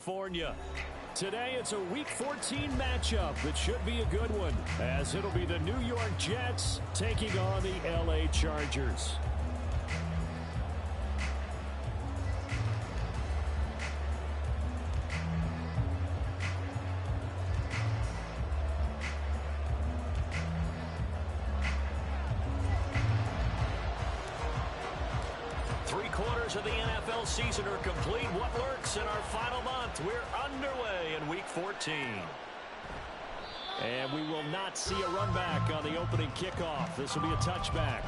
California. Today it's a Week 14 matchup that should be a good one, as it'll be the New York Jets taking on the LA Chargers. Three-quarters of the NFL season are complete. What lurks in our final month? We're underway in Week 14. And we will not see a run back on the opening kickoff. This will be a touchback.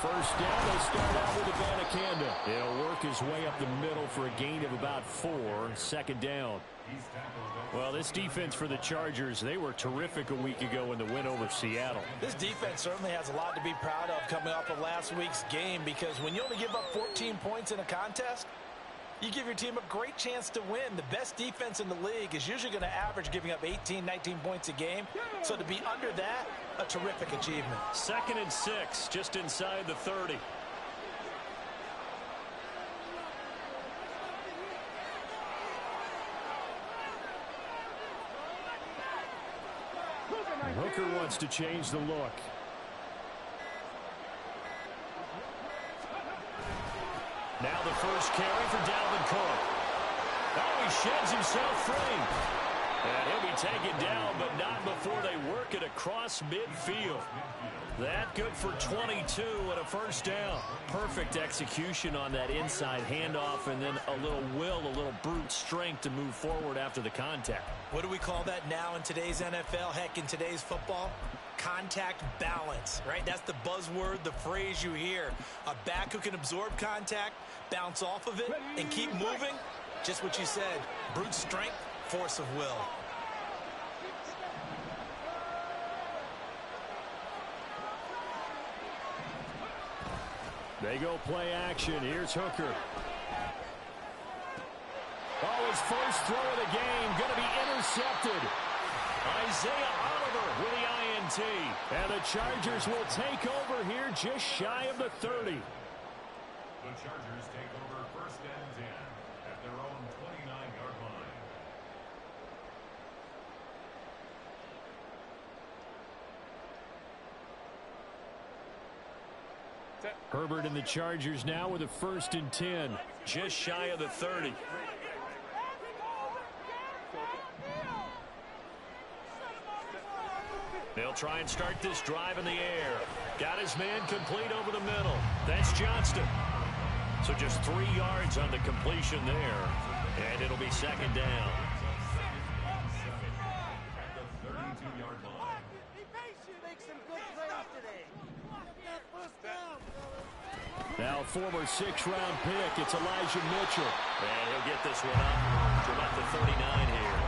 First down, they start out with Abanikanda. He'll work his way up the middle for a gain of about 4. Second down. Well, this defense for the Chargers, they were terrific a week ago in the win over Seattle. This defense certainly has a lot to be proud of coming off of last week's game, because when you only give up 14 points in a contest, you give your team a great chance to win. The best defense in the league is usually going to average giving up 18, 19 points a game. So to be under that, a terrific achievement. 2nd and 6, just inside the 30. Hooker wants to change the look. Now the first carry for Dalvin Cook. Oh, he sheds himself free. And he'll be taken down, but not before they work it across midfield. That good for 22 and a first down. Perfect execution on that inside handoff, and then a little will, a little brute strength to move forward after the contact. What do we call that now in today's NFL? Heck, in today's football? Contact balance, right? That's the buzzword, the phrase you hear. A back who can absorb contact, bounce off of it, and keep moving. Just what you said, brute strength, force of will. They go play action. Here's Hooker. Oh, his first throw of the game going to be intercepted. Isaiah Oliver with the INT. And the Chargers will take over here just shy of the 30. The Chargers take over 1st and 10 at their own 29-yard line. Herbert and the Chargers now with a 1st and 10, just shy of the 30. They'll try and start this drive in the air. Got his man complete over the middle. That's Johnston. So just 3 yards on the completion there. And it'll be 2nd down. At the 32-yard line. Now former 6th-round pick, it's Elijah Mitchell. And he'll get this one up to about the 39 here.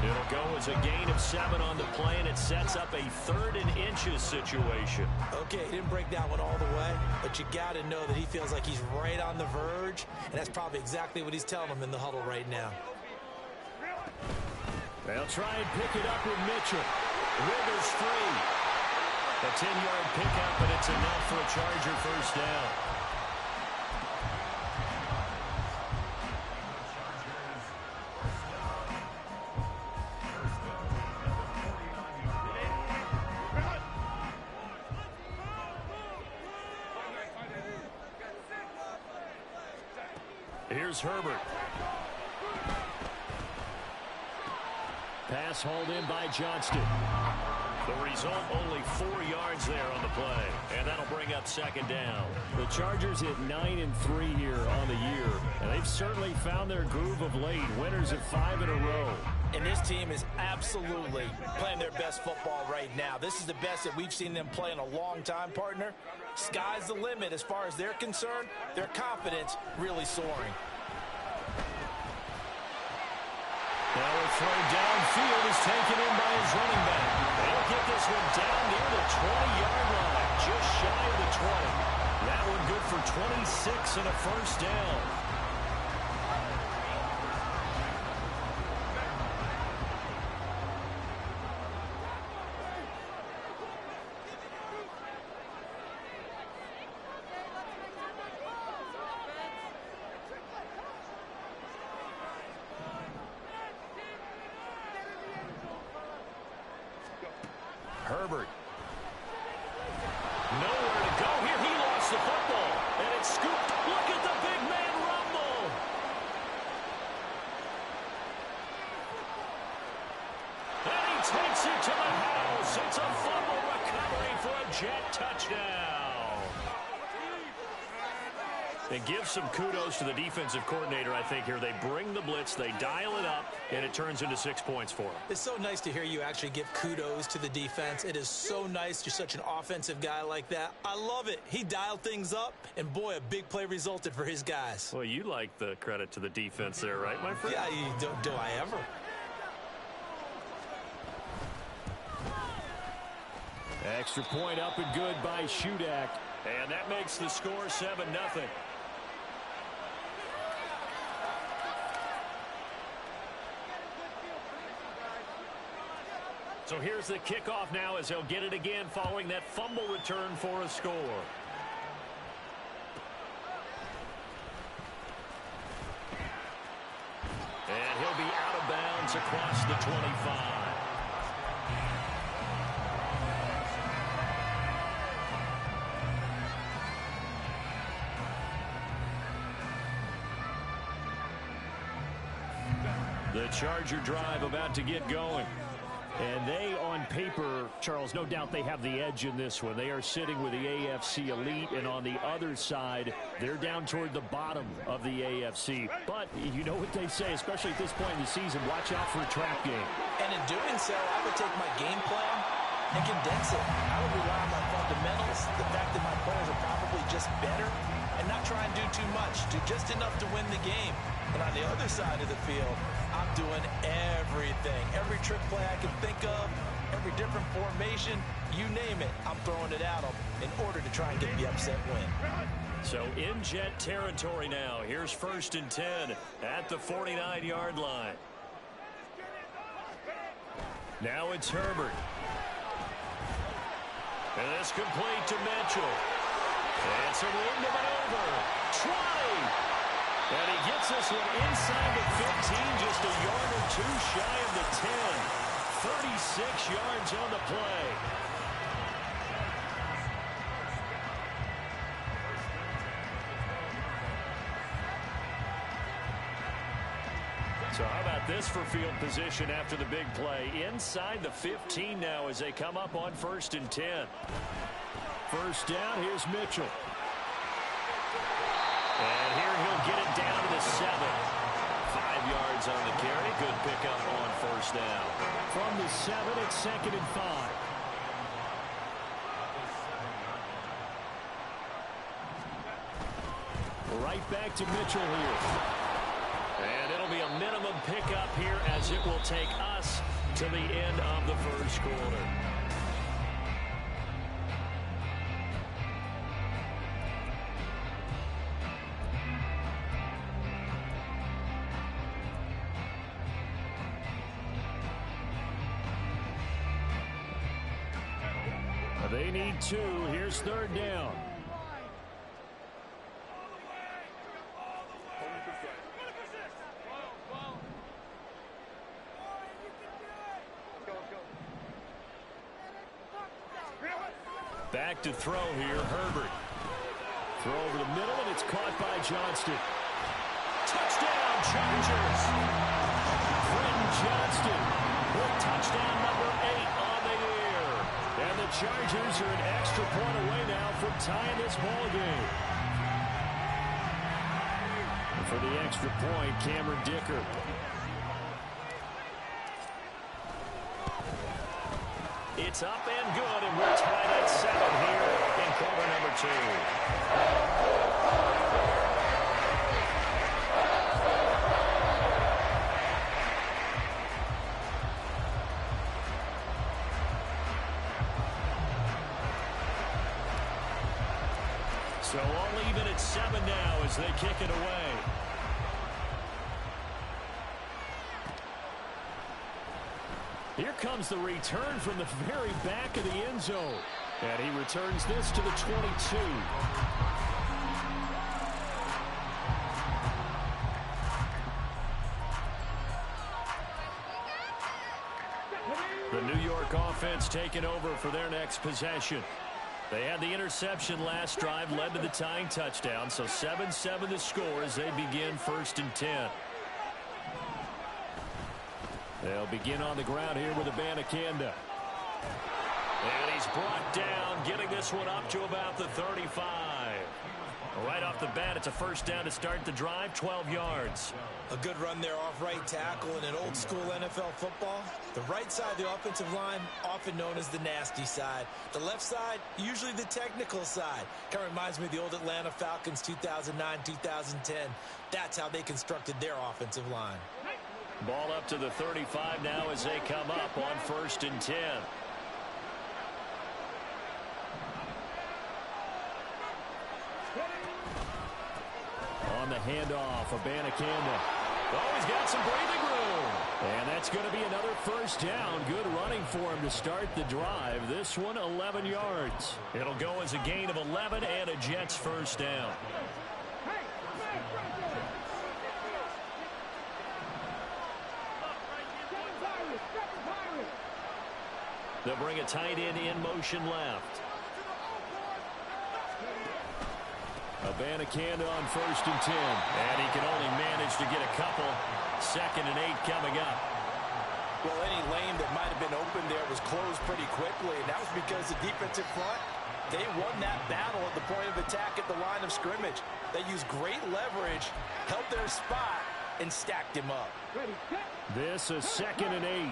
It'll go as a gain of 7 on the play, and it sets up a 3rd and inches situation. Okay, he didn't break that one all the way, but you got to know that he feels like he's right on the verge, and that's probably exactly what he's telling them in the huddle right now. They'll try and pick it up with Mitchell. Rivers free. A 10-yard pickup, and it's enough for a Charger first down. Here's Herbert. Pass hauled in by Johnston. The result, only 4 yards there on the play, and that'll bring up 2nd down. The Chargers hit 9-3 here on the year, and they've certainly found their groove of late. Winners of 5 in a row. And this team is absolutely playing their best football right now. This is the best that we've seen them play in a long time, partner. Sky's the limit as far as they're concerned. Their confidence really soaring. Well, a throw downfield is taken in by his running back. They'll get this one down near the 20-yard line, just shy of the 20. That one good for 26 and a first down. Herbert. Nowhere to go here. He lost the football. And it's scooped. Look at the big man rumble. And he takes it to the house. It's a fumble recovery for a Jet touchdown. And give some kudos to the defensive coordinator, I think, here. They bring the blitz, they dial it up, and it turns into 6 points for them. It's so nice to hear you actually give kudos to the defense. It is so nice. You're such an offensive guy like that. I love it. He dialed things up, and boy, a big play resulted for his guys. Well, you like the credit to the defense there, right, my friend? Yeah, do I ever? Extra point up and good by Shudak. And that makes the score 7-0. So here's the kickoff now as they'll get it again following that fumble return for a score. And he'll be out of bounds across the 25. The Charger drive about to get going. And they, on paper, Charles, no doubt they have the edge in this one. They are sitting with the AFC elite, and on the other side, they're down toward the bottom of the AFC. But you know what they say, especially at this point in the season, watch out for a trap game. And in doing so, I would take my game plan and condense it. I would rely on my fundamentals, the fact that my players are probably just better, and not try and do too much, do just enough to win the game. And on the other side of the field, I'm doing everything. Every trick play I can think of, every different formation, you name it, I'm throwing it at them in order to try and get the upset win. So in Jet territory now. Here's 1st and 10 at the 49-yard line. Now it's Herbert. And this complete to Mitchell. It's a room to maneuver. 20. And he gets this one inside the 15, just a yard or two shy of the 10. 36 yards on the play. So how about this for field position after the big play? Inside the 15 now as they come up on 1st and 10. First down, here's Mitchell. And here he'll get it down to the 7. 5 yards on the carry. Good pickup on 1st down. From the 7, it's 2nd and 5. Right back to Mitchell here. And it'll be a minimum pickup here as it will take us to the end of the first quarter. They need 2. Here's 3rd down. Back to throw here, Herbert. Throw over the middle, and it's caught by Johnston. Touchdown, Chargers! Quentin Johnston with touchdown number 8 on the year. And the Chargers are an extra point away now from tying this ball game. And for the extra point, Cameron Dicker. It's up and good, and we're tied at 7 here in quarter number 2. So all even at 7 now as they kick it away. Here comes the return from the very back of the end zone. And he returns this to the 22. The New York offense taking over for their next possession. They had the interception last drive, led to the tying touchdown. So 7-7 the score as they begin 1st and 10. They'll begin on the ground here with Abanikanda. And he's brought down, getting this one up to about the 35. Right off the bat, it's a first down to start the drive, 12 yards. A good run there off right tackle in an old school NFL football. The right side of the offensive line, often known as the nasty side. The left side, usually the technical side. Kind of reminds me of the old Atlanta Falcons 2009-2010. That's how they constructed their offensive line. Ball up to the 35 now as they come up on 1st and 10. On the handoff, Abanikanda. Oh, he's got some breathing room. And that's going to be another first down. Good running for him to start the drive. This one, 11 yards. It'll go as a gain of 11 and a Jets first down. They'll bring a tight end in motion left. Abanikanda on 1st and 10. And he can only manage to get a couple. 2nd and 8 coming up. Well, any lane that might have been open there was closed pretty quickly. And that was because the defensive front, they won that battle at the point of attack at the line of scrimmage. They used great leverage, held their spot, and stacked him up. This is 2nd and 8.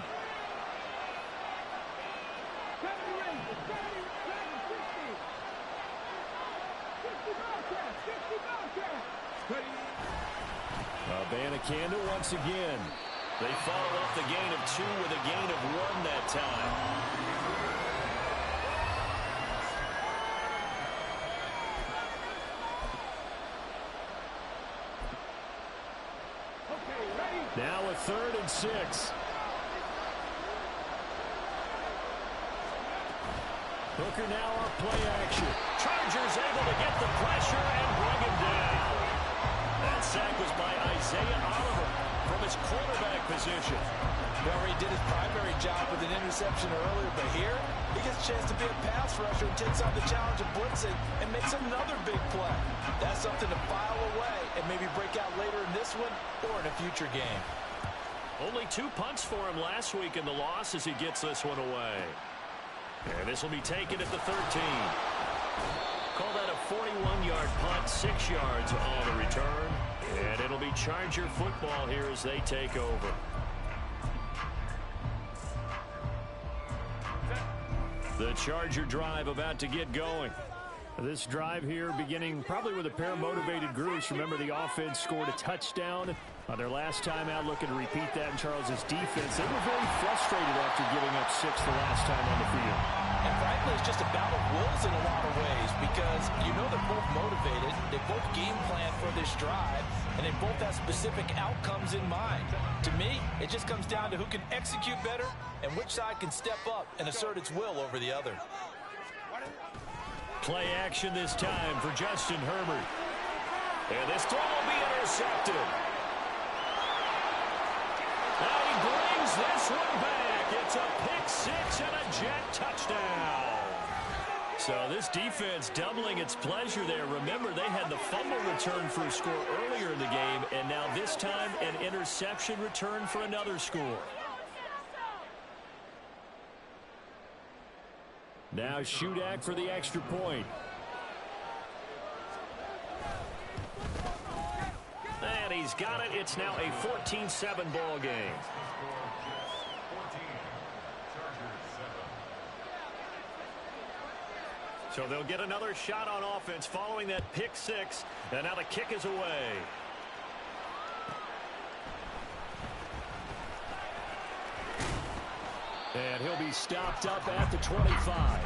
Abanikanda once again. They follow up the gain of 2 with a gain of 1 that time. Now a 3rd and 6. Hooker now off play action. Chargers able to get the pressure and bring him down. That sack was by Isaiah Oliver from his quarterback position. He did his primary job with an interception earlier, but here he gets a chance to be a pass rusher and takes on the challenge of blitzing and makes another big play. That's something to file away and maybe break out later in this one or in a future game. Only 2 punts for him last week in the loss as he gets this one away. And this will be taken at the 13. Call that a 41-yard punt, 6 yards on the return. And it'll be Charger football here as they take over. The Charger drive about to get going. This drive here beginning probably with a pair of motivated groups. Remember, the offense scored a touchdown on their last time out, looking to repeat that in Charles's defense. They were very frustrated after giving up 6 the last time on the field. And frankly, it's just a battle of wills in a lot of ways because you know they're both motivated, they both game plan for this drive, and they both have specific outcomes in mind. To me, it just comes down to who can execute better and which side can step up and assert its will over the other. Play action this time for Justin Herbert. And this throw will be intercepted. Now he brings this one back. It's a pick 6 and a Jet touchdown. So this defense doubling its pleasure there. Remember, they had the fumble return for a score earlier in the game, and now this time an interception return for another score. Now Shudak for the extra point. And he's got it. It's now a 14-7 ball game. So they'll get another shot on offense following that pick 6. And now the kick is away. And he'll be stopped up at the 25.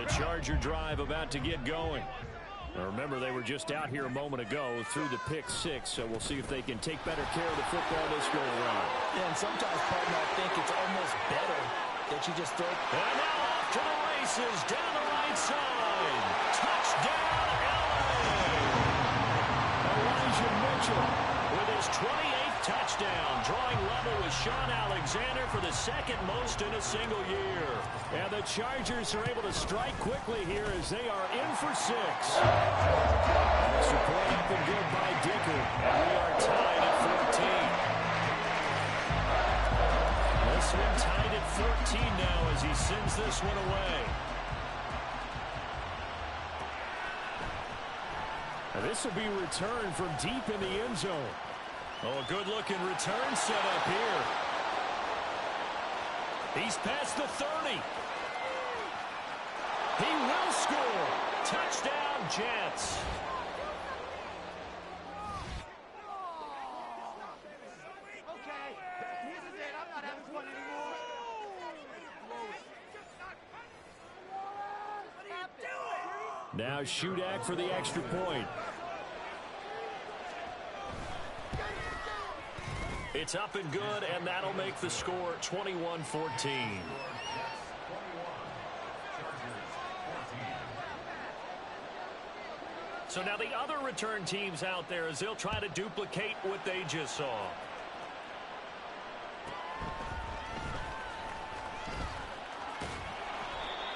The Charger drive about to get going. Now remember, they were just out here a moment ago through the pick six, so we'll see if they can take better care of the football this go around. Yeah, and sometimes, partner, I think it's almost better that you just throw. And now off to the races, down the right side. Touchdown, LA! Elijah Mitchell with his 28th touchdown, drawing level with Sean Alexander for the second most in a single year. And the Chargers are able to strike quickly here as they are in for 6. Support up and good by Dicker. And we are tied at 14. This one tied at 14 now as he sends this one away. And this will be returned from deep in the end zone. Oh, a good-looking return set up here. He's past the 30. He will score. Touchdown, Jets. Okay, this is it. I'm not having fun anymore. What are you doing? Now Shudak for the extra point. It's up and good, and that'll make the score 21-14. So now the other return teams out there as they'll try to duplicate what they just saw.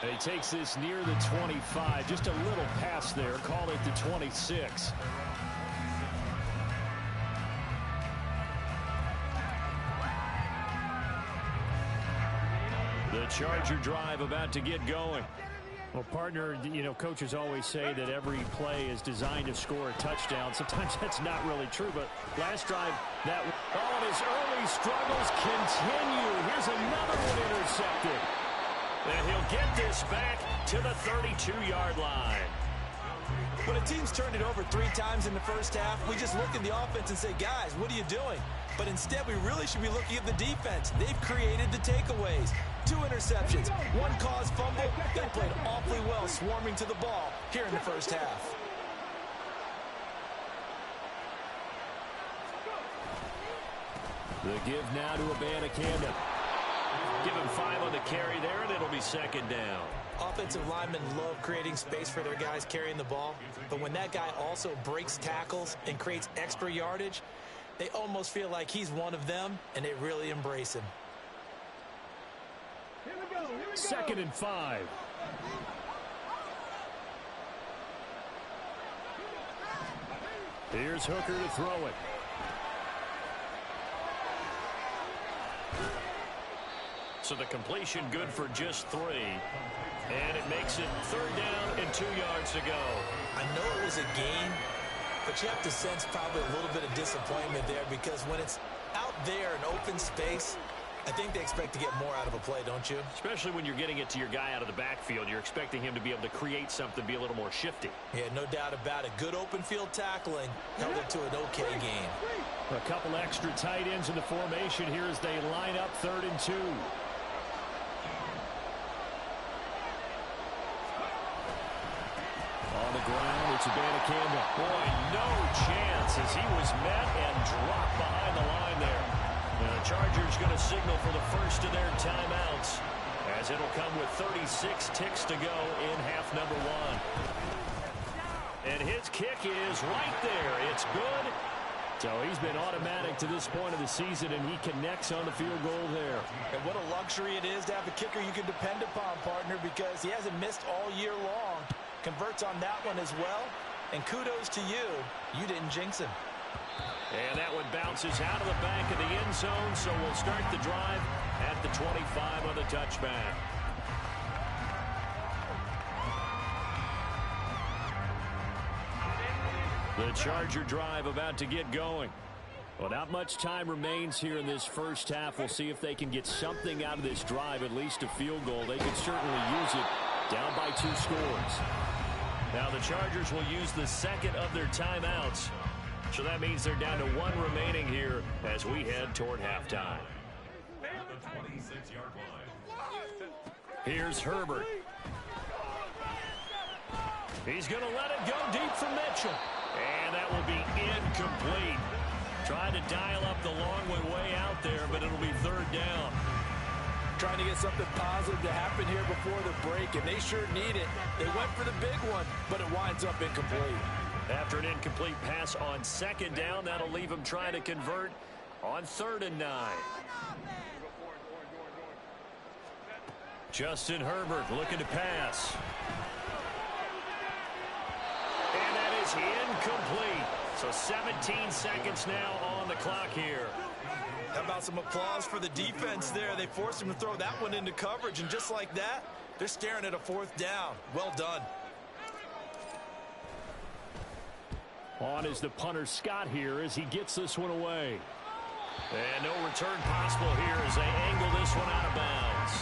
And he takes this near the 25. Just a little pass there. Call it the 26. The Charger drive about to get going. Well, partner, you know, coaches always say that every play is designed to score a touchdown. Sometimes that's not really true, but last drive, that all of his early struggles continue. Here's another one intercepted. And he'll get this back to the 32-yard line. When a team's turned it over 3 times in the first half, we just look at the offense and say, guys, what are you doing? But instead, we really should be looking at the defense. They've created the takeaways. 2 interceptions, 1 caused fumble. They played awfully well swarming to the ball here in the first half. The give now to Abanikanda. Give him 5 on the carry there, and it'll be second down. Offensive linemen love creating space for their guys carrying the ball, but when that guy also breaks tackles and creates extra yardage, they almost feel like he's one of them, and they really embrace him. Here we go. 2nd and 5. Here's Hooker to throw it. So the completion good for just 3. And it makes it 3rd down and 2 yards to go. I know it was a gain, but you have to sense probably a little bit of disappointment there because when it's out there in open space, I think they expect to get more out of a play, don't you? Especially when you're getting it to your guy out of the backfield. You're expecting him to be able to create something, be a little more shifty. Yeah, no doubt about it. Good open field tackling held it to an okay game. A couple extra tight ends in the formation here as they line up 3rd and 2. On the ground, it's Abanikanda. Boy, no chance as he was met and dropped behind the line there. And the Chargers going to signal for the first of their timeouts as it'll come with 36 ticks to go in half number 1. And his kick is right there. It's good. So he's been automatic to this point of the season, and he connects on the field goal there. And what a luxury it is to have a kicker you can depend upon, partner, because he hasn't missed all year long. Converts on that one as well. And kudos to you. You didn't jinx him. And that one bounces out of the back of the end zone, so we'll start the drive at the 25 on the touchback. The Charger drive about to get going. Well, not much time remains here in this first half. We'll see if they can get something out of this drive, at least a field goal. They could certainly use it down by 2 scores. Now the Chargers will use the second of their timeouts. So that means they're down to 1 remaining here as we head toward halftime. At the 26-yard line. Here's Herbert. He's going to let it go deep for Mitchell. And that will be incomplete. Trying to dial up the long one way out there, but it'll be third down. Trying to get something positive to happen here before the break, and they sure need it. They went for the big one, but it winds up incomplete. After an incomplete pass on second down, that'll leave him trying to convert on 3rd and 9. Justin Herbert looking to pass. And that is incomplete. So 17 seconds now on the clock here. How about some applause for the defense there? They forced him to throw that one into coverage, and just like that, they're staring at a 4th down. Well done. On is the punter Scott here as he gets this one away. And no return possible here as they angle this one out of bounds.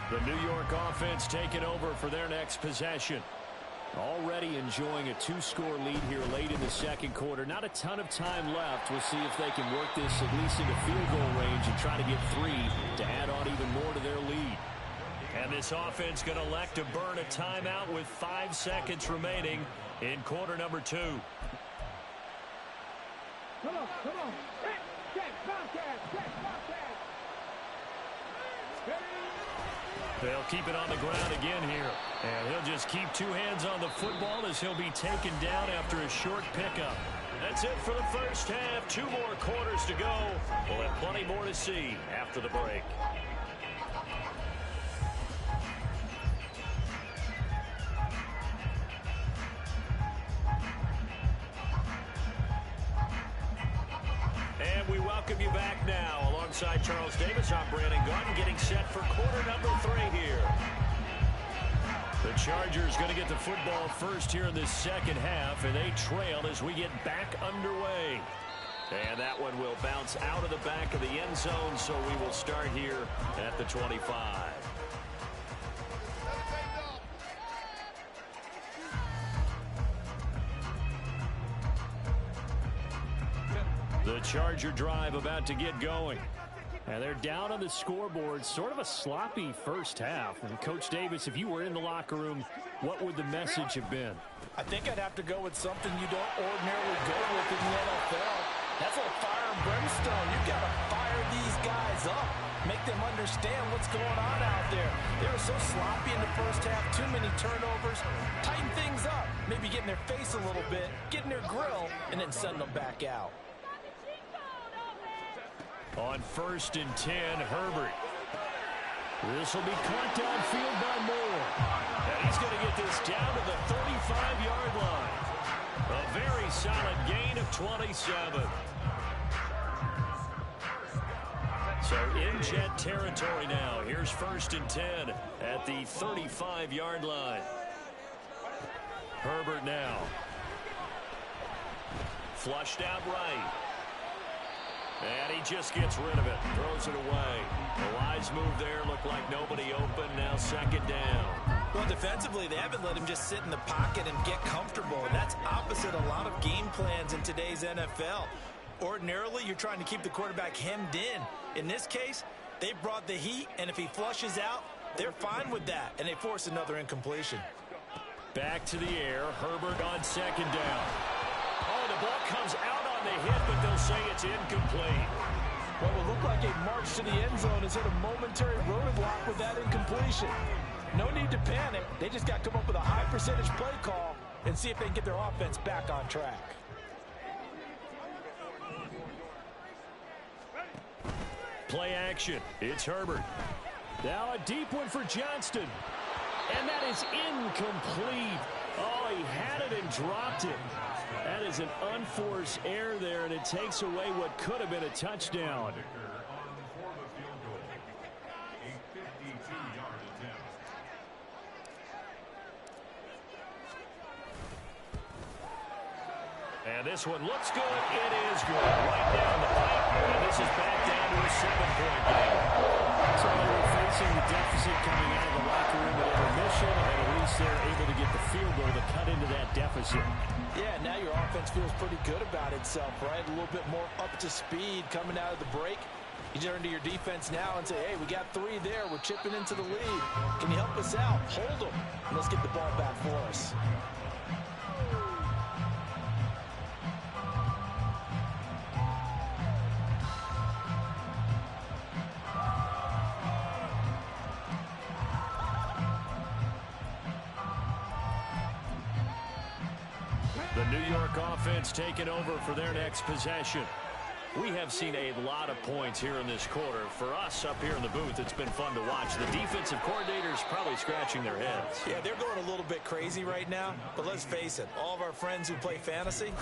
The New York offense taking over for their next possession. Already enjoying a 2-score lead here late in the second quarter. Not a ton of time left. We'll see if they can work this at least into field goal range and try to get 3 to add on even more to their lead. And this offense going to elect to burn a timeout with 5 seconds remaining in quarter number 2. Come on. Check, contact. They'll keep it on the ground again here. And he'll just keep 2 hands on the football as he'll be taken down after a short pickup. That's it for the first half. 2 more quarters to go. We'll have plenty more to see after the break. And we welcome you back now. Alongside Charles Davis, I'm Brandon Gaudin, getting set for quarter number 3 here. The Chargers going to get the football first here in this second half, and they trail as we get back underway. And that one will bounce out of the back of the end zone, so we will start here at the 25. The Charger drive about to get going. And they're down on the scoreboard. Sort of a sloppy first half. And Coach Davis, if you were in the locker room, what would the message have been? I think I'd have to go with something you don't ordinarily go with in the NFL. That's a little fire and brimstone. You've got to fire these guys up. Make them understand what's going on out there. They were so sloppy in the first half. Too many turnovers. Tighten things up. Maybe get in their face a little bit. Get in their grill. And then send them back out. On 1st and 10, Herbert. This will be caught downfield by Moore. And he's going to get this down to the 35-yard line. A very solid gain of 27. So in Jet territory now. Here's 1st and 10 at the 35-yard line. Herbert now. Flushed out right. And he just gets rid of it. Throws it away. The wise move there. Looked like nobody open. Now 2nd down. Well, defensively, they haven't let him just sit in the pocket and get comfortable. And that's opposite a lot of game plans in today's NFL. Ordinarily, you're trying to keep the quarterback hemmed in. In this case, they brought the heat, and if he flushes out, they're fine with that. And they force another incompletion. Back to the air. Herbert on 2nd down. Oh, the ball comes out on the hit, but they'll say it's incomplete. What will look like a march to the end zone is hit a momentary roadblock with that incompletion. No need to panic. They just got to come up with a high percentage play call and see if they can get their offense back on track. Play action. It's Herbert. Now a deep one for Johnston. And that is incomplete. Oh, he had it and dropped it. That is an unforced error there, and it takes away what could have been a touchdown. And this one looks good. It is good. Right down the pipe. And this is back down to a 7-point game. So they were facing the deficit coming out of the locker room at intermission, and at least they're able to get the field goal to cut into that deficit. Yeah, now your offense feels pretty good about itself, right? A little bit more up to speed coming out of the break. You turn to your defense now and say, hey, we got 3 there. We're chipping into the lead. Can you help us out? Hold them. And let's get the ball back for us. The New York offense taking over for their next possession. We have seen a lot of points here in this quarter. For us up here in the booth, it's been fun to watch. The defensive coordinators probably scratching their heads. Yeah, they're going a little bit crazy right now. But let's face it, all of our friends who play fantasy,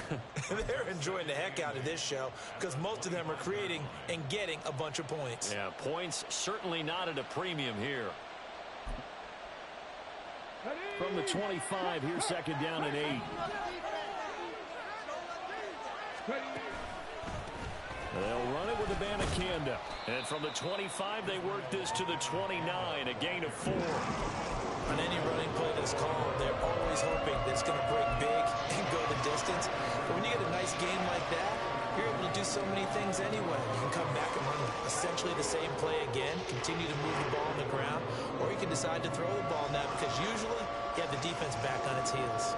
they're enjoying the heck out of this show because most of them are creating and getting a bunch of points. Yeah, points certainly not at a premium here. From the 25, here's second down and 8. They'll run it with Abanikanda. And from the 25, they work this to the 29, a gain of 4. On any running play that's called, they're always hoping that it's going to break big and go the distance. But when you get a nice game like that, you're able to do so many things anyway. You can come back and run essentially the same play again, continue to move the ball on the ground, or you can decide to throw the ball now because usually you have the defense back on its heels.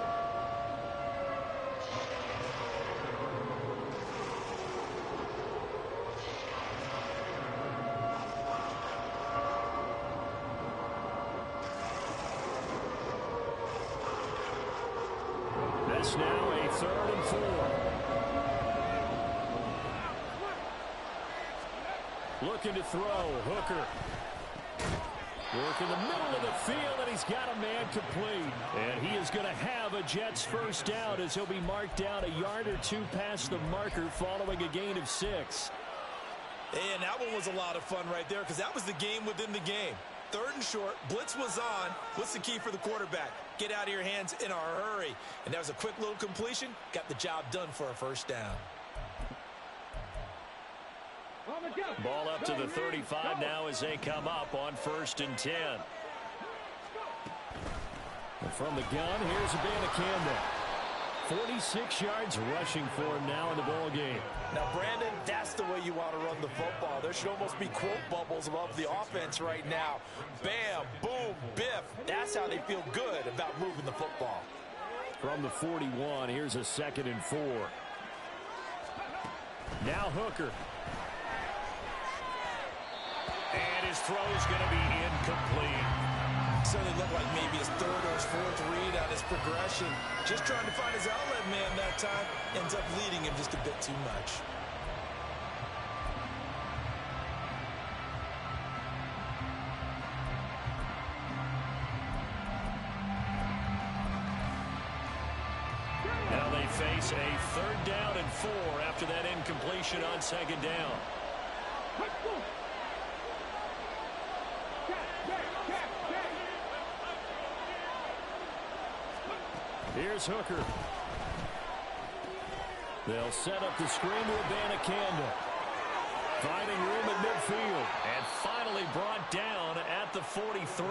That's now a 3rd and 4. Looking to throw. Hooker. Work in the middle of the field, and he's got a man complete. And he is going to have a Jets first down as he'll be marked down a yard or 2 past the marker following a gain of 6. And that one was a lot of fun right there because that was the game within the game. 3rd and short, blitz was on. What's the key for the quarterback? Get out of your hands in a hurry. And that was a quick little completion. Got the job done for a first down. Ball up to the 35 now as they come up on 1st and 10. And from the gun, here's Abanikanda. 46 yards rushing for him now in the ball game. Now, Brandon, that's the way you want to run the football. There should almost be quote bubbles above the offense right now. Bam, boom, biff. That's how they feel good about moving the football. From the 41, here's a 2nd and 4. Now Hooker. And his throw's going to be incomplete. Certainly looked like maybe his 3rd or his 4th read on his progression. Just trying to find his outlet man that time. Ends up leading him just a bit too much. Now they face a 3rd down and 4 after that incompletion on 2nd down. Here's Hooker. They'll set up the screen to Abanikanda. Finding room at midfield. And finally brought down at the 43.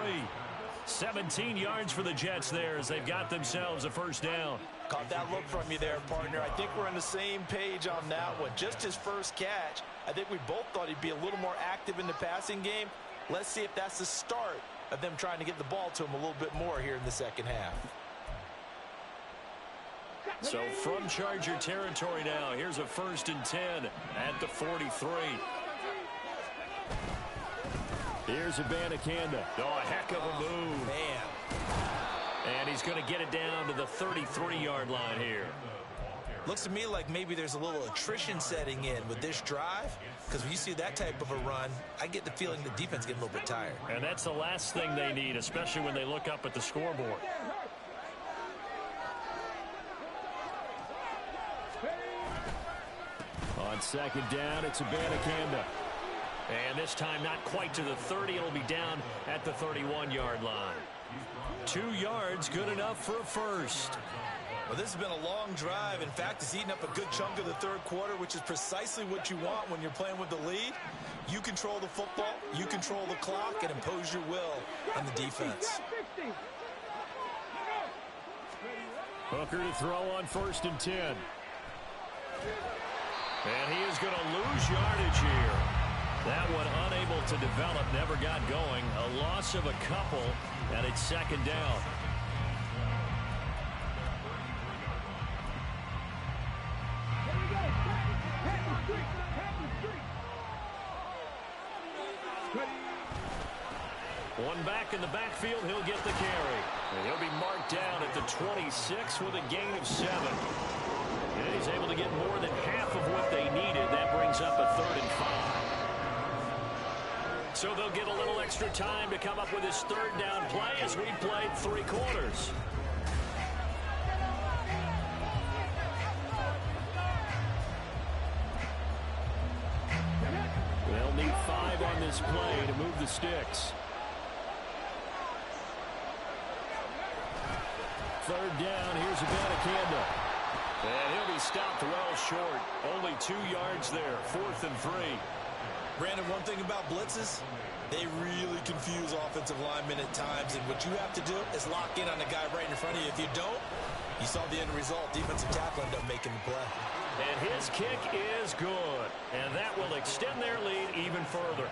17 yards for the Jets there as they've got themselves a first down. Caught that look from you there, partner. I think we're on the same page on that one. Just his first catch. I think we both thought he'd be a little more active in the passing game. Let's see if that's the start of them trying to get the ball to him a little bit more here in the second half. So from Charger territory now, here's a 1st and 10 at the 43. Here's Abanikanda. Oh, a heck of a move. Man. And he's going to get it down to the 33-yard line here. Looks to me like maybe there's a little attrition setting in with this drive. Because when you see that type of a run, I get the feeling the defense getting a little bit tired. And that's the last thing they need, especially when they look up at the scoreboard. On 2nd down, it's Abanikanda. And this time not quite to the 30. It'll be down at the 31-yard line. 2 yards, good enough for a first. Well, this has been a long drive. In fact, it's eaten up a good chunk of the third quarter, which is precisely what you want when you're playing with the lead. You control the football, you control the clock, and impose your will on the defense. Hooker to throw on 1st and 10. And he is going to lose yardage here. That one unable to develop, never got going. A loss of a couple, and it's 2nd down. One back in the backfield, he'll get the carry. And he'll be marked down at the 26 with a gain of 7. And he's able to get more than half of what they needed. That brings up a 3rd and 5. So they'll get a little extra time to come up with his 3rd down play as we played 3 quarters. They'll need 5 on this play to move the sticks. 3rd down, here's Abanikanda. And he'll be stopped well short. Only 2 yards there, 4th and 3. Brandon, one thing about blitzes, they really confuse offensive linemen at times, and what you have to do is lock in on the guy right in front of you. If you don't, you saw the end result. Defensive tackle ended up making the play. And his kick is good, and that will extend their lead even further.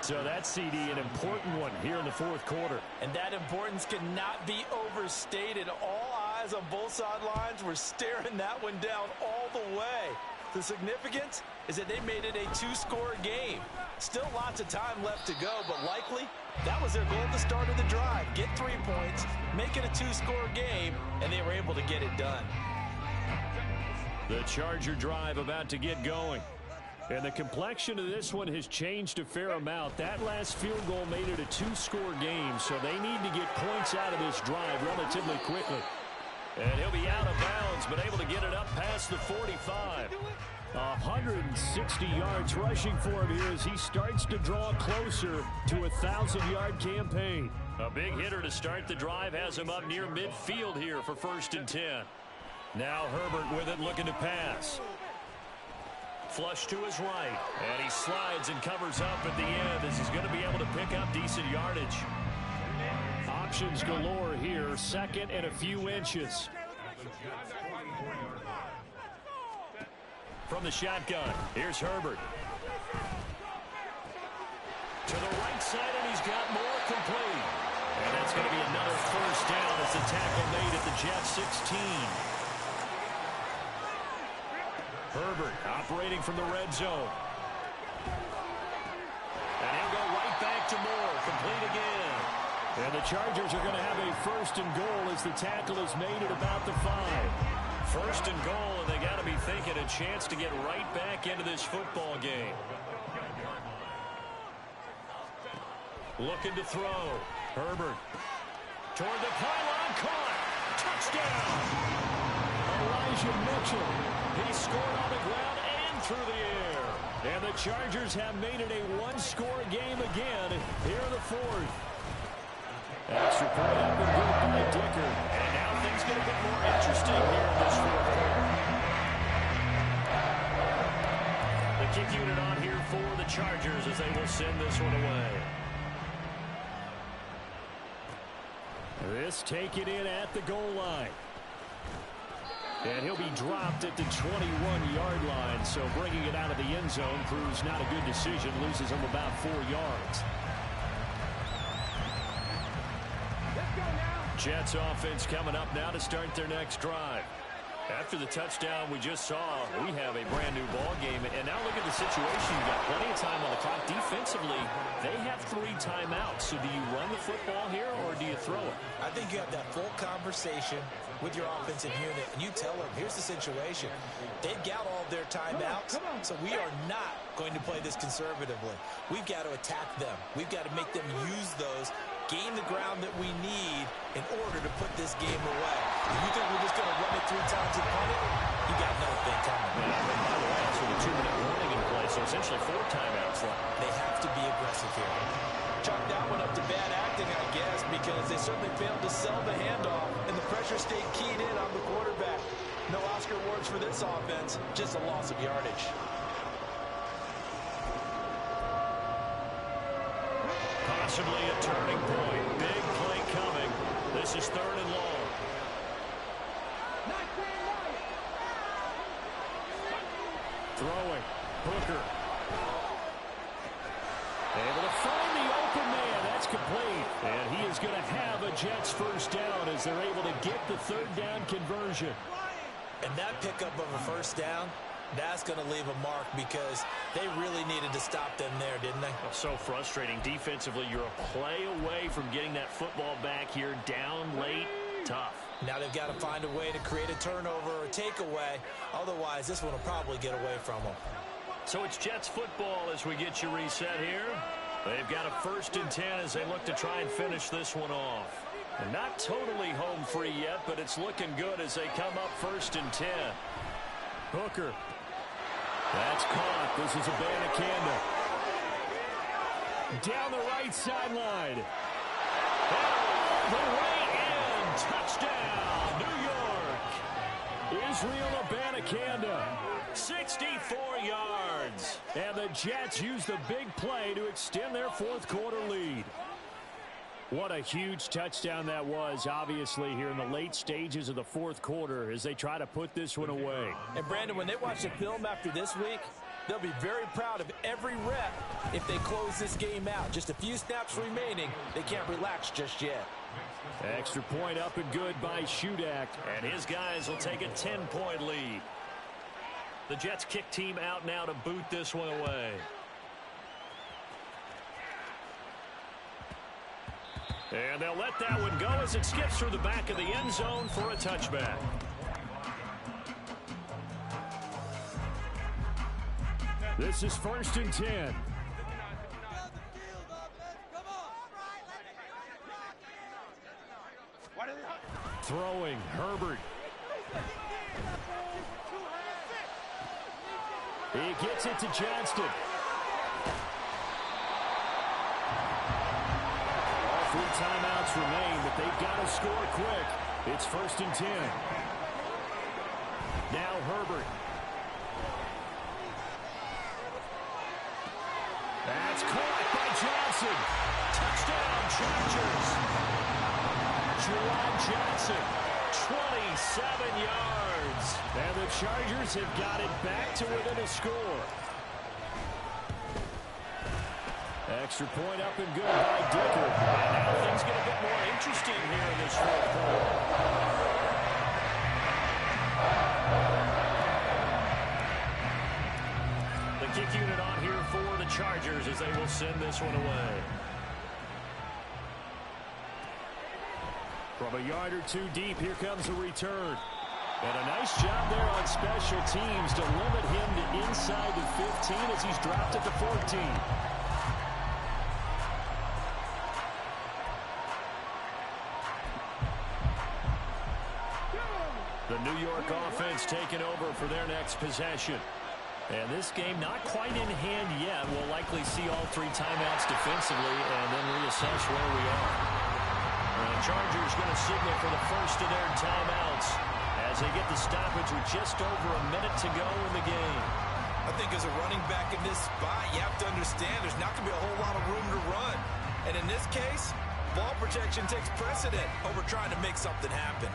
So that's, CD, an important one here in the 4th quarter. And that importance cannot be overstated. All eyes on both sidelines were staring that one down all the way. The significance is that they made it a 2-score game. Still lots of time left to go, but likely that was their goal at the start of the drive. Get 3 points, make it a 2-score game, and they were able to get it done. The Charger drive about to get going. And the complexion of this one has changed a fair amount. That last field goal made it a 2-score game, so they need to get points out of this drive relatively quickly. And he'll be out of bounds, but able to get it up past the 45. 160 yards rushing for him here as he starts to draw closer to a 1,000-yard campaign. A big hitter to start the drive has him up near midfield here for 1st and 10. Now Herbert with it, looking to pass. Flush to his right, and he slides and covers up at the end as he's going to be able to pick up decent yardage. Options galore here, 2nd and a few inches. From the shotgun, here's Herbert. To the right side, and he's got more complete. And that's going to be another 1st down as the tackle made at the Jets 16. Herbert operating from the red zone. And he'll go right back to Moore. Complete again. And the Chargers are going to have a 1st and goal as the tackle is made at about the 5. 1st and goal, and they got to be thinking a chance to get right back into this football game. Looking to throw. Herbert. Toward the pylon. Caught. Touchdown. Elijah Mitchell. He scored on the ground and through the air. And the Chargers have made it a 1-score game again here in the 4th. Extra point up and good by Dicker. And now things get a bit more interesting here in this 4th quarter. The kick unit on here for the Chargers as they will send this one away. This taken in at the goal line. And he'll be dropped at the 21-yard line, so bringing it out of the end zone proves not a good decision, loses him about 4 yards. Jets offense coming up now to start their next drive. After the touchdown we just saw, we have a brand new ball game. And now look at the situation. You've got plenty of time on the clock. Defensively, they have 3 timeouts. So do you run the football here or do you throw it? I think you have that full conversation with your offensive unit, and you tell them, here's the situation. They've got all of their timeouts, so we are not going to play this conservatively. We've got to attack them. We've got to make them use those, gain the ground that we need in order to put this game away. If you think we're just going to run it 3 times and punt it, you got another thing coming. Yeah, and by the way, that's with a 2-minute warning in play, so essentially 4 timeouts left. They have to be aggressive here. Chalk that one up to bad acting, I guess, because they certainly failed to sell the handoff, and the pressure stayed keyed in on the quarterback. No Oscar awards for this offense, just a loss of yardage. Possibly a turning point. Big play coming. This is 3rd and long. Throwing. Hooker. Able to find the open man. That's complete. And he is going to have a Jets first down as they're able to get the 3rd down conversion. And that pickup of a first down, that's going to leave a mark because they really needed to stop them there, didn't they? So frustrating. Defensively, you're a play away from getting that football back here. Down late, tough. Now they've got to find a way to create a turnover or a takeaway. Otherwise, this one will probably get away from them. So it's Jets football as we get you reset here. They've got a 1st and 10 as they look to try and finish this one off. And not totally home free yet, but it's looking good as they come up 1st and 10. Hooker. That's caught. This is Abanikanda. Down the right sideline. All the way in. Touchdown, New York. Israel Abanikanda. 64 yards. And the Jets use the big play to extend their 4th quarter lead. What a huge touchdown that was, obviously, here in the late stages of the 4th quarter as they try to put this one away. And, Brandon, when they watch the film after this week, they'll be very proud of every rep if they close this game out. Just a few snaps remaining. They can't relax just yet. Extra point up and good by Shudak. And his guys will take a 10-point lead. The Jets kick team out now to boot this one away. And they'll let that one go as it skips through the back of the end zone for a touchback. This is 1st and 10. Throwing, Herbert. He gets it to Johnston. 3 timeouts remain, but they've got to score quick. It's 1st and 10. Now Herbert. That's caught by Johnson. Touchdown, Chargers. Juwan Johnson, 27 yards. And the Chargers have got it back to within a score. Extra point up and good by Dicker. And now things get a bit more interesting here in this 4th quarter. The kick unit on here for the Chargers as they will send this one away. From a yard or 2 deep, here comes a return. And a nice job there on special teams to limit him to inside the 15 as he's dropped at the 14. The New York offense taking over for their next possession. And this game not quite in hand yet. We'll likely see all 3 timeouts defensively and then reassess where we are. And the Chargers going to signal for the first of their timeouts as they get the stoppage with just over a minute to go in the game. I think as a running back in this spot, you have to understand there's not going to be a whole lot of room to run. And in this case, ball protection takes precedent over trying to make something happen.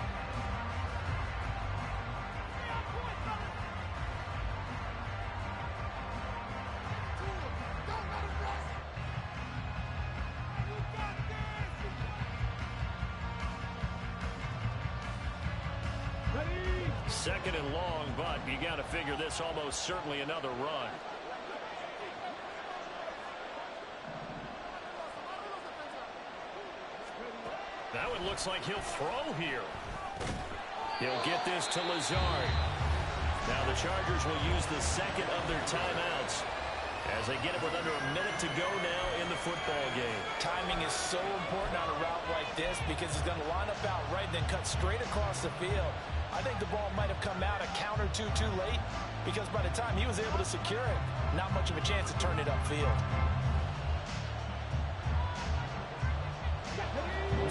Second and long, but you got to figure this almost certainly another run. That one looks like he'll throw here. He'll get this to Lazard. Now the Chargers will use the second of their timeouts as they get it with under a minute to go now in the football game. Timing is so important on a route like this because he's going to line up out right and then cut straight across the field. I think the ball might have come out a count or two too late because by the time he was able to secure it, not much of a chance to turn it upfield.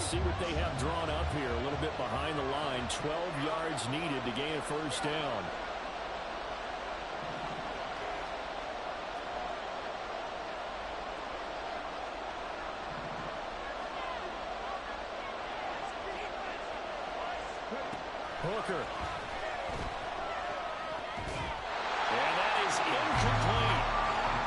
see what they have drawn up here. A little bit behind the line. 12 yards needed to gain a first down. Hooker. And that is incomplete.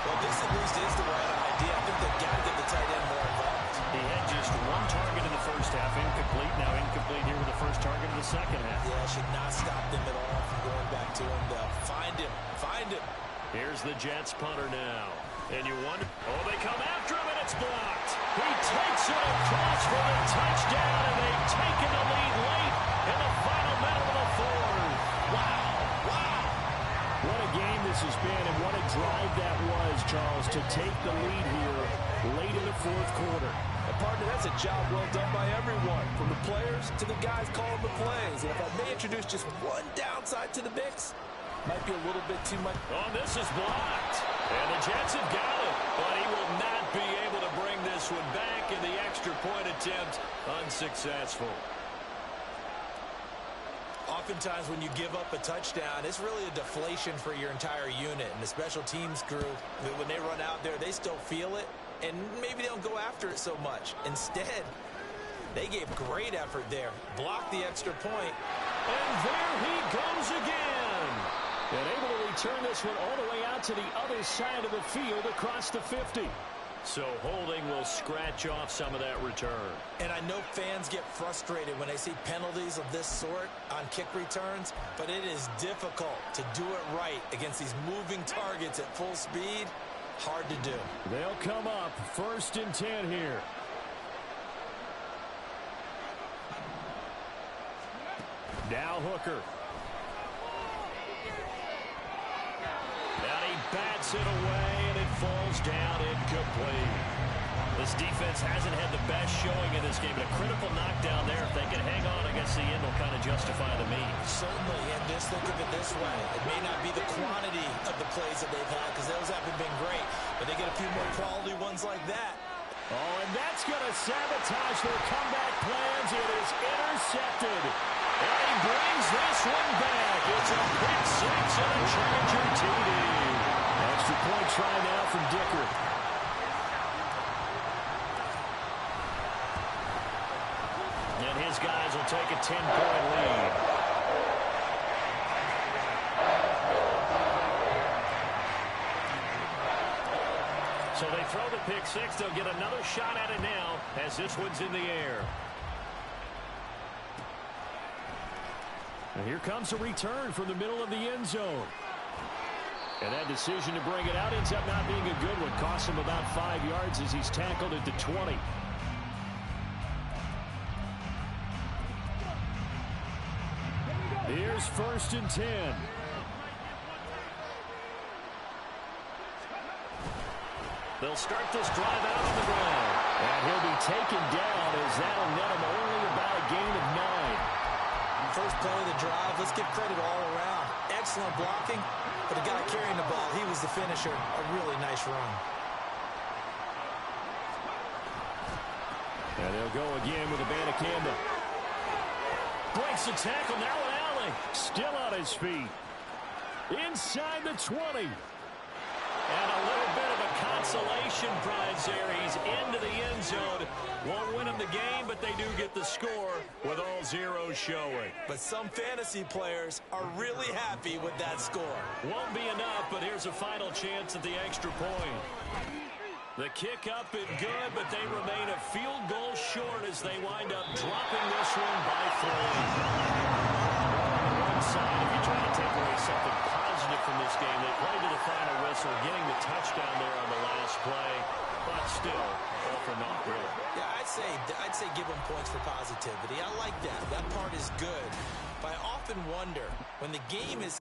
Well, this at least is the right idea. I think they've got to get the tight end more involved. He had just one target in the first half. Incomplete. Now incomplete here with the first target in the second half. Yeah, should not stop them at all from going back to him. Find him. Find him. Here's the Jets punter now. And you wonder, oh, they come after him, and it's blocked. He takes it across for the touchdown, and they've taken the lead late in the final minute of the fourth. Wow. Wow. What a game this has been, and what a drive that was, Charles, to take the lead here late in the fourth quarter. And partner, that's a job well done by everyone, from the players to the guys calling the plays. And if I may introduce just one downside to the mix, might be a little bit too much. Oh, this is blocked. And the Jets have got it. But he will not be able to bring this one back, in the extra point attempt unsuccessful. Oftentimes when you give up a touchdown, it's really a deflation for your entire unit. And the special teams crew, when they run out there, they still feel it. And maybe they don't go after it so much. Instead, they gave great effort there. Blocked the extra point. And there he goes again. And able to return this one all the way out to the other side of the field across the 50. So holding will scratch off some of that return. And I know fans get frustrated when they see penalties of this sort on kick returns, but it is difficult to do it right against these moving targets at full speed. Hard to do. They'll come up 1st and 10 here. Now Hooker. And he bats it away, and it falls down incomplete. This defense hasn't had the best showing in this game, but a critical knockdown there. If they can hang on, I guess the end will kind of justify the means. Certainly, and just think of it this way. It may not be the quantity of the plays that they've had, because those haven't been great, but they get a few more quality ones like that. Oh, and that's going to sabotage their comeback plans. It is intercepted. And he brings this one back. It's a pick six and a Charger TD. Extra point try now from Dicker. And his guys will take a 10-point lead. So they throw the pick six. They'll get another shot at it now as this one's in the air. And here comes a return from the middle of the end zone. And that decision to bring it out ends up not being a good one. Costs him about 5 yards as he's tackled at the 20. Here's 1st and 10. They'll start this drive out on the ground. And he'll be taken down as that'll net him only about a gain of 9. First play of the drive, let's give credit all around. Excellent blocking, but the guy carrying the ball, he was the finisher. A really nice run. And they'll go again with Abanikanda. Breaks the tackle, now an alley. Still on his feet. Inside the 20. And a little bit of a consolation prize there. He's into the end zone. Won't win them the game, but they do get the score with all zeros showing. But some fantasy players are really happy with that score. Won't be enough, but here's a final chance at the extra point. The kick up and good, but they remain a field goal short as they wind up dropping this one by 3. On one side, if you try to take away something positive from this game, they played to the final whistle, getting the touchdown there on the last play, but still, all for naught really. Yeah, I'd say give them points for positivity. I like that. That part is good. But I often wonder, when the game is